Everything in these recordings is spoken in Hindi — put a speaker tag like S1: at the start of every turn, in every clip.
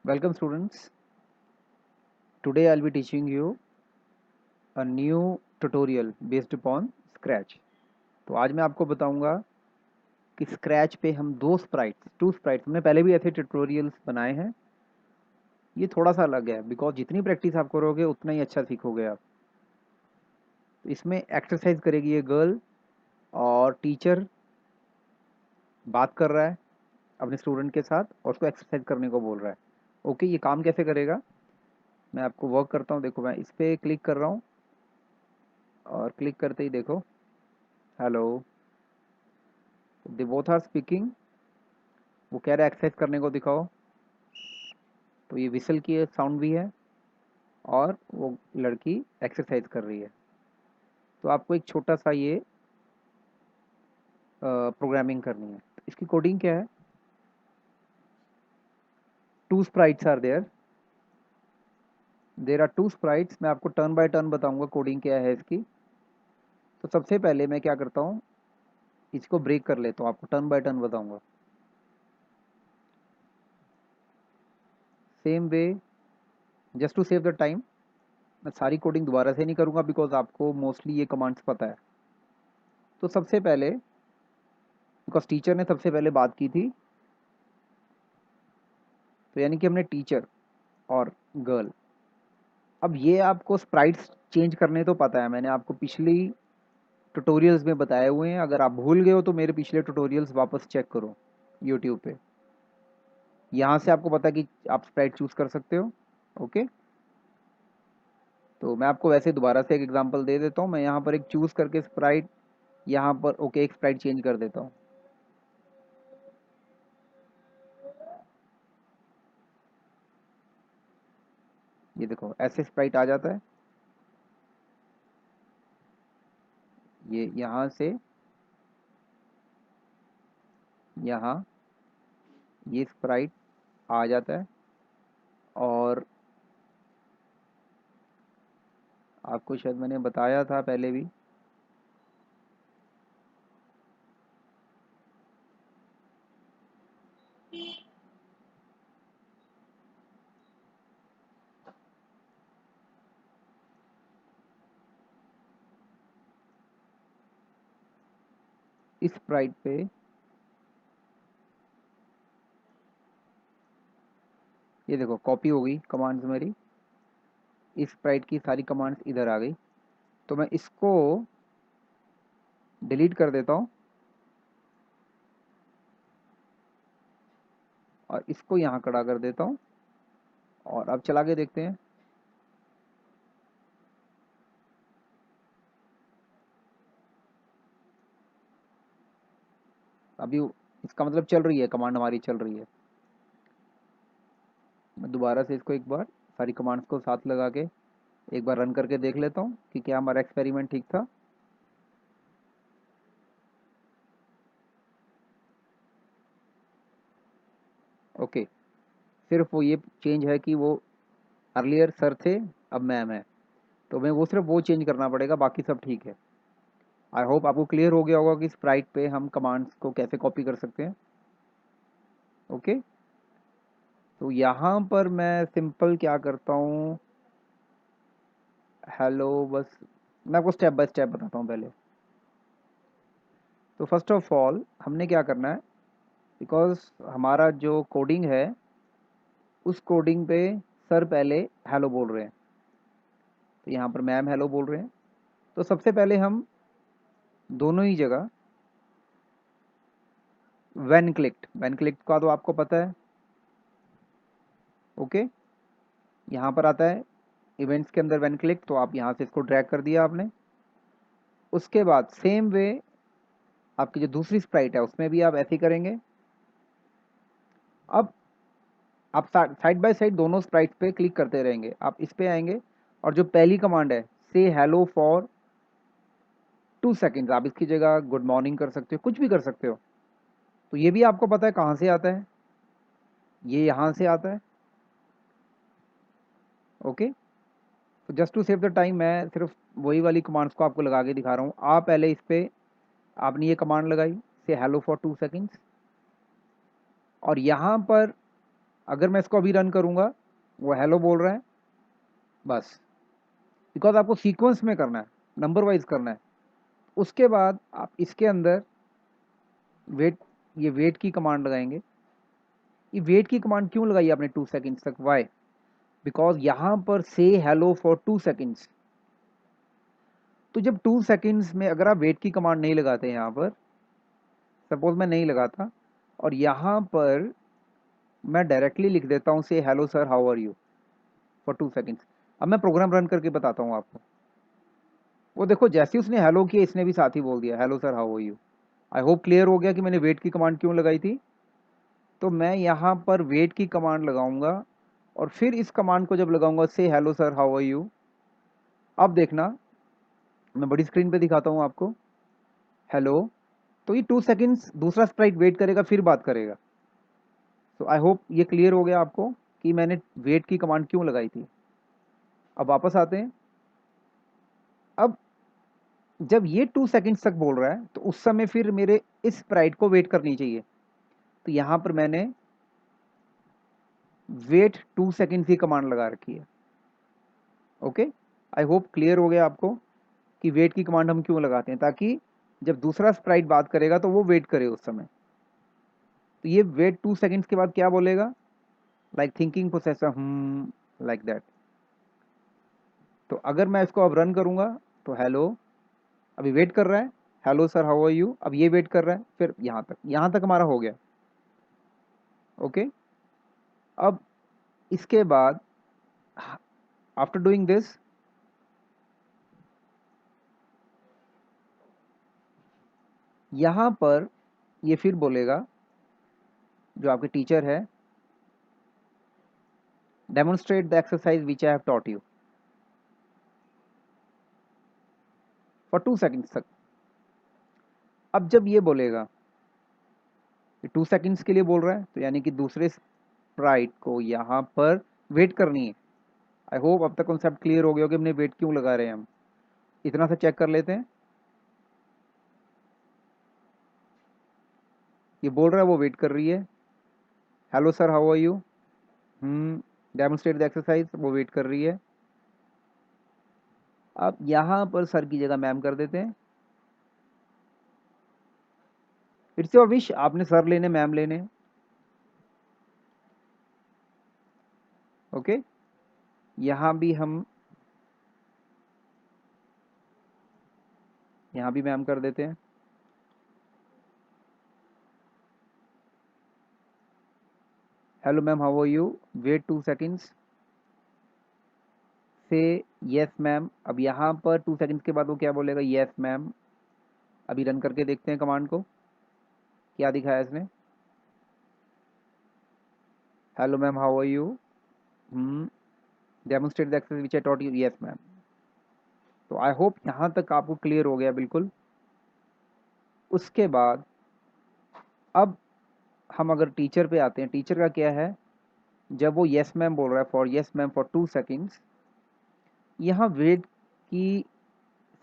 S1: Welcome students. Today I'll be teaching you a new tutorial based upon Scratch. तो आज मैं आपको बताऊंगा कि Scratch पे हम टू स्प्राइट्स हमने पहले भी ऐसे ट्यूटोरियल्स बनाए हैं। ये थोड़ा सा अलग है बिकॉज जितनी प्रैक्टिस आप करोगे उतना ही अच्छा सीखोगे आप। तो इसमें एक्सरसाइज करेगी ये गर्ल और टीचर बात कर रहा है अपने स्टूडेंट के साथ और उसको एक्सरसाइज करने को बोल रहा है। ओके, ये काम कैसे करेगा मैं आपको वर्क करता हूँ। देखो मैं इस पर क्लिक कर रहा हूँ और क्लिक करते ही देखो hello they both are speaking. वो कह रहा है एक्सरसाइज करने को दिखाओ, तो ये विसल की साउंड भी है और वो लड़की एक्सरसाइज कर रही है। तो आपको एक छोटा सा ये प्रोग्रामिंग करनी है। तो इसकी कोडिंग क्या है? Two sprites are there are two sprites. मैं आपको टर्न बाय टर्न बताऊंगा कोडिंग क्या है इसकी। तो सबसे पहले मैं क्या करता हूँ, इसको ब्रेक कर लेता हूँ, आपको टर्न बाय टर्न बताऊंगा। Same way, just to save the time, मैं सारी कोडिंग दोबारा से नहीं करूँगा बिकॉज आपको मोस्टली ये कमांड्स पता है। तो सबसे पहले बिकॉज टीचर ने सबसे पहले बात की थी, तो यानी कि हमने टीचर और गर्ल। अब ये आपको स्प्राइट्स चेंज करने तो पता है, मैंने आपको पिछली ट्यूटोरियल्स में बताए हुए हैं। अगर आप भूल गए हो तो मेरे पिछले ट्यूटोरियल्स वापस चेक करो यूट्यूब पे। यहाँ से आपको पता है कि आप स्प्राइट चूज कर सकते हो। ओके, तो मैं आपको वैसे दोबारा से एक एग्जांपल दे देता हूँ। मैं यहाँ पर एक चूज करके स्प्राइट, यहाँ पर ओके एक स्प्राइट चेंज कर देता हूँ। ये देखो ऐसे स्प्राइट आ जाता है। ये यहाँ से यहाँ ये स्प्राइट आ जाता है। और आपको शायद मैंने बताया था पहले भी, इस स्प्राइट पे ये देखो कॉपी हो गई कमांड्स मेरी। इस स्प्राइट की सारी कमांड्स इधर आ गई। तो मैं इसको डिलीट कर देता हूँ और इसको यहाँ खड़ा कर देता हूँ और अब चला के देखते हैं। अभी इसका मतलब चल रही है, कमांड हमारी चल रही है। मैं दोबारा से इसको एक बार सारी कमांड्स को साथ लगा के एक बार रन करके देख लेता हूँ कि क्या हमारा एक्सपेरिमेंट ठीक था। ओके, सिर्फ वो ये चेंज है कि वो अर्लियर सर थे, अब मैम है। तो मैं वो सिर्फ वो चेंज करना पड़ेगा, बाकी सब ठीक है। आई होप आपको क्लियर हो गया होगा कि स्प्राइट पे हम कमांड्स को कैसे कॉपी कर सकते हैं। ओके, तो यहाँ पर मैं सिंपल क्या करता हूँ, हेलो बस मैं आपको स्टेप बाय स्टेप बताता हूँ पहले। तो फर्स्ट ऑफ ऑल हमने क्या करना है, बिकॉज हमारा जो कोडिंग है उस कोडिंग पे सर पहले हेलो बोल रहे हैं, तो यहाँ पर मैम हेलो बोल रहे हैं। तो सबसे पहले हम दोनों ही जगह वैन क्लिक्ड का तो आपको पता है। ओके, यहाँ पर आता है इवेंट्स के अंदर वैन क्लिक, तो आप यहाँ से इसको ड्रैग कर दिया आपने। उसके बाद सेम वे आपकी जो दूसरी स्प्राइट है उसमें भी आप ऐसे ही करेंगे। अब आप साइड बाय साइड दोनों स्प्राइट्स पे क्लिक करते रहेंगे। आप इस पे आएंगे और जो पहली कमांड है से हेलो फॉर 2 सेकेंड्स, आप इसकी जगह गुड मॉर्निंग कर सकते हो, कुछ भी कर सकते हो। तो ये भी आपको पता है कहाँ से आता है, ये यहाँ से आता है। ओके, तो just to save the time मैं सिर्फ वही वाली कमांड्स को आपको लगा के दिखा रहा हूँ। आप पहले इस पे आपने ये कमांड लगाई से हेलो फॉर 2 सेकेंड्स और यहाँ पर अगर मैं इसको अभी रन करूँगा, वो हेलो बोल रहा है बस, बिकॉज आपको सीक्वेंस में करना है, नंबर वाइज करना है। उसके बाद आप इसके अंदर वेट, ये वेट की कमांड लगाएंगे। ये वेट की कमांड क्यों लगाई आपने 2 सेकेंड्स तक? वाई? बिकॉज यहाँ पर से हेलो फॉर 2 सेकेंड्स। तो जब 2 सेकेंड्स में अगर आप वेट की कमांड नहीं लगाते, यहाँ पर सपोज मैं नहीं लगाता और यहाँ पर मैं डायरेक्टली लिख देता हूँ say hello sir how are you for 2 seconds. अब मैं प्रोग्राम रन करके बताता हूँ आपको। वो देखो, जैसे ही उसने हेलो किया, इसने भी साथ ही बोल दिया hello sir how are you. I hope clear हो गया कि मैंने वेट की कमांड क्यों लगाई थी। तो मैं यहाँ पर वेट की कमांड लगाऊंगा और फिर इस कमांड को जब लगाऊंगा say hello sir how are you, अब देखना मैं बड़ी स्क्रीन पे दिखाता हूँ आपको। हेलो, तो ये 2 सेकेंड्स दूसरा स्प्राइट वेट करेगा फिर बात करेगा। तो आई होप ये क्लियर हो गया आपको कि मैंने वेट की कमांड क्यों लगाई थी। अब वापस आते हैं। अब जब ये 2 सेकेंड्स तक बोल रहा है तो उस समय फिर मेरे इस स्प्राइट को वेट करनी चाहिए। तो यहाँ पर मैंने वेट 2 सेकेंड्स की कमांड लगा रखी है। ओके, आई होप क्लियर हो गया आपको कि वेट की कमांड हम क्यों लगाते हैं, ताकि जब दूसरा स्प्राइट बात करेगा तो वो वेट करे उस समय। तो ये वेट 2 सेकेंड्स के बाद क्या बोलेगा? Like thinking processor, like that. तो अगर मैं इसको अब रन करूंगा तो हेलो, अभी वेट कर रहा है, hello sir how are you, अब ये वेट कर रहा है, फिर यहाँ तक हमारा हो गया। ओके, अब इसके बाद आफ्टर डूइंग दिस, यहाँ पर ये फिर बोलेगा, जो आपके टीचर है, demonstrate the exercise which I have taught you for 2 seconds तक। अब जब ये बोलेगा, 2 सेकेंड्स के लिए बोल रहा है, तो यानी कि दूसरे स्प्राइट को यहाँ पर वेट करनी है। आई होप अब तक कॉन्सेप्ट क्लियर हो गया हो कि हमने वेट क्यों लगा रहे हैं हम। इतना सा चेक कर लेते हैं। ये बोल रहा है वो वेट कर रही है, hello sir how are you, demonstrate the exercise, वो वेट कर रही है। अब यहाँ पर सर की जगह मैम कर देते हैं। इट्स योर विश, आपने सर लेने मैम लेने। ओके, यहाँ भी हम, यहाँ भी मैम कर देते हैं। Hello ma'am how are you, wait 2 seconds, say yes ma'am. अब यहाँ पर 2 सेकेंड्स के बाद वो क्या बोलेगा? Yes ma'am. अभी रन करके देखते हैं कमांड को, क्या दिखाया इसने। Hello ma'am how are you, demonstrate the exercise which I taught you, yes ma'am. तो आई होप यहाँ तक आपको क्लियर हो गया बिल्कुल। उसके बाद अब हम अगर टीचर पे आते हैं, टीचर का क्या है? जब वो यस मैम बोल रहा है, for yes ma'am for 2 seconds, यहाँ वेट की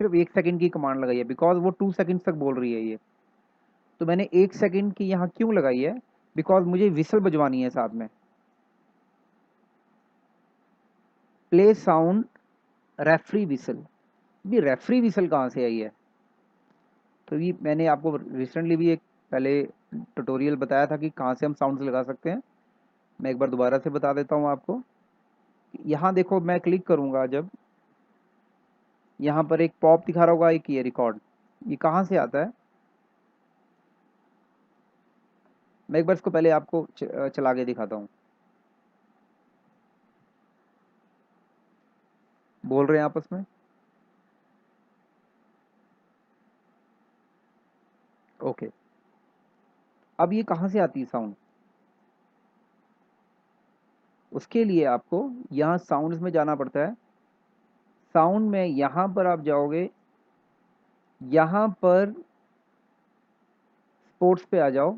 S1: सिर्फ 1 सेकेंड की कमांड लगाई है, बिकॉज वो 2 सेकेंड्स तक बोल रही है ये। तो मैंने 1 सेकेंड की यहाँ क्यों लगाई है? बिकॉज मुझे विसल बजवानी है साथ में। Play sound referee whistle. भी रेफरी विसल कहाँ से आई है? तो ये मैंने आपको रिसेंटली भी एक पहले ट्यूटोरियल बताया था कि कहाँ से हम साउंड्स लगा सकते हैं। मैं एक बार दोबारा से बता देता हूँ आपको। यहाँ देखो, मैं क्लिक करूँगा जब, यहाँ पर एक पॉप दिखा रहा होगा, एक ये रिकॉर्ड, ये कहाँ से आता है? मैं एक बार इसको पहले आपको चला के दिखाता हूँ। बोल रहे हैं आपस में। ओके, अब ये कहाँ से आती है साउंड? उसके लिए आपको यहाँ साउंड्स में जाना पड़ता है। साउंड में यहाँ पर आप जाओगे, यहाँ पर स्पोर्ट्स पे आ जाओ।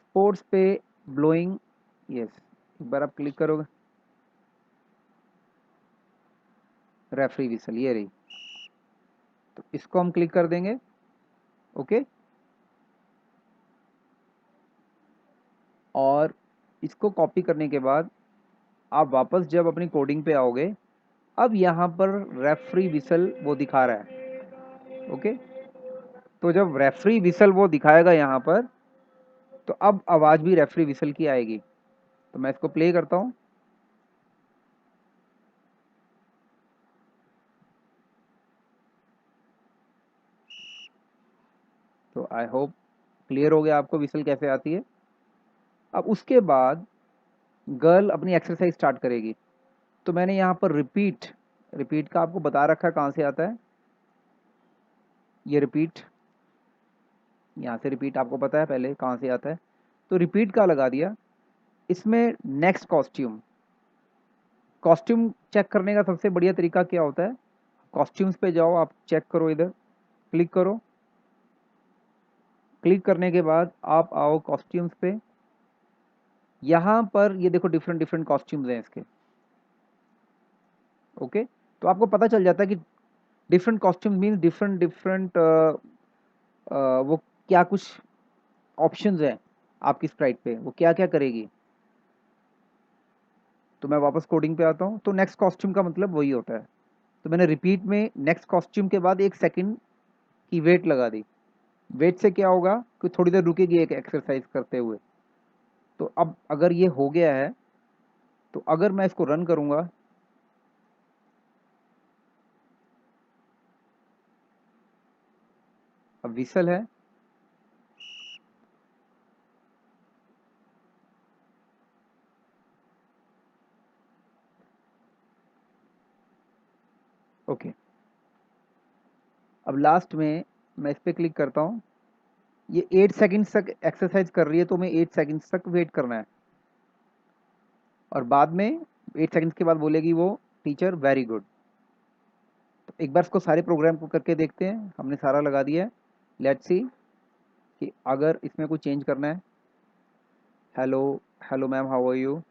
S1: स्पोर्ट्स पे ब्लोइंग, यस, एक बार आप क्लिक करोगे, रेफरी विसल ये रही। तो इसको हम क्लिक कर देंगे। ओके, और इसको कॉपी करने के बाद आप वापस जब अपनी कोडिंग पे आओगे, अब यहाँ पर रेफरी विसल वो दिखा रहा है। ओके, तो जब रेफरी विसल वो दिखाएगा यहाँ पर, तो अब आवाज़ भी रेफरी विसल की आएगी। तो मैं इसको प्ले करता हूँ। तो आई होप क्लियर हो गया आपको विसल कैसे आती है। अब उसके बाद गर्ल अपनी एक्सरसाइज स्टार्ट करेगी। तो मैंने यहाँ पर रिपीट, रिपीट का आपको बता रखा है कहाँ से आता है। ये रिपीट, यहाँ से रिपीट आपको पता है पहले कहाँ से आता है। तो रिपीट का लगा दिया। इसमें नेक्स्ट कॉस्ट्यूम, कॉस्ट्यूम चेक करने का सबसे बढ़िया तरीका क्या होता है, कॉस्ट्यूम्स पे जाओ, आप चेक करो, इधर क्लिक करो। क्लिक करने के बाद आप आओ कॉस्ट्यूम्स पे। यहाँ पर ये देखो डिफरेंट डिफरेंट कॉस्ट्यूम्स हैं इसके। ओके, तो आपको पता चल जाता है कि different costume means different different वो क्या कुछ ऑप्शंस हैं आपकी स्प्राइट पे, वो क्या क्या करेगी। तो मैं वापस कोडिंग पे आता हूँ। तो नेक्स्ट कॉस्ट्यूम का मतलब वही होता है। तो मैंने रिपीट में नेक्स्ट कॉस्ट्यूम के बाद 1 सेकंड की वेट लगा दी। वेट से क्या होगा कि थोड़ी देर रुकेगी एक एक्सरसाइज करते हुए। तो अब अगर ये हो गया है, तो अगर मैं इसको रन करूँगा, अब विसल है। ओके, अब लास्ट में मैं इस पर क्लिक करता हूँ। ये 8 सेकंड्स तक एक्सरसाइज कर रही है, तो मैं 8 सेकंड्स तक वेट करना है। और बाद में 8 सेकंड्स के बाद बोलेगी वो टीचर वेरी गुड। तो एक बार इसको सारे प्रोग्राम को करके देखते हैं। हमने सारा लगा दिया है। लेट्स सी कि अगर इसमें कुछ चेंज करना है। Hello, hello ma'am, how are you,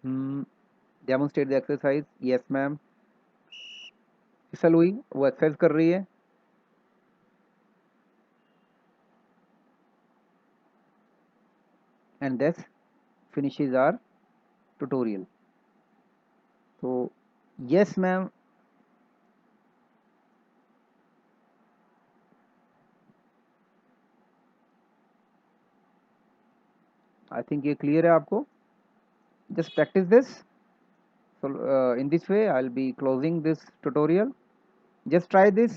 S1: demonstrate the exercise, yes ma'am. फिसल हुई, वो एक्सरसाइज कर रही है। And this finishes our tutorial. तो यस मैम, आई थिंक ये क्लियर है आपको। Just practice this. So in this way I'll be closing this tutorial. Just try this.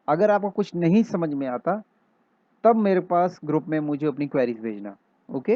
S1: अगर आपको कुछ नहीं समझ में आता, तब मेरे पास ग्रुप में मुझे अपनी क्वेरीज भेजना। ओके।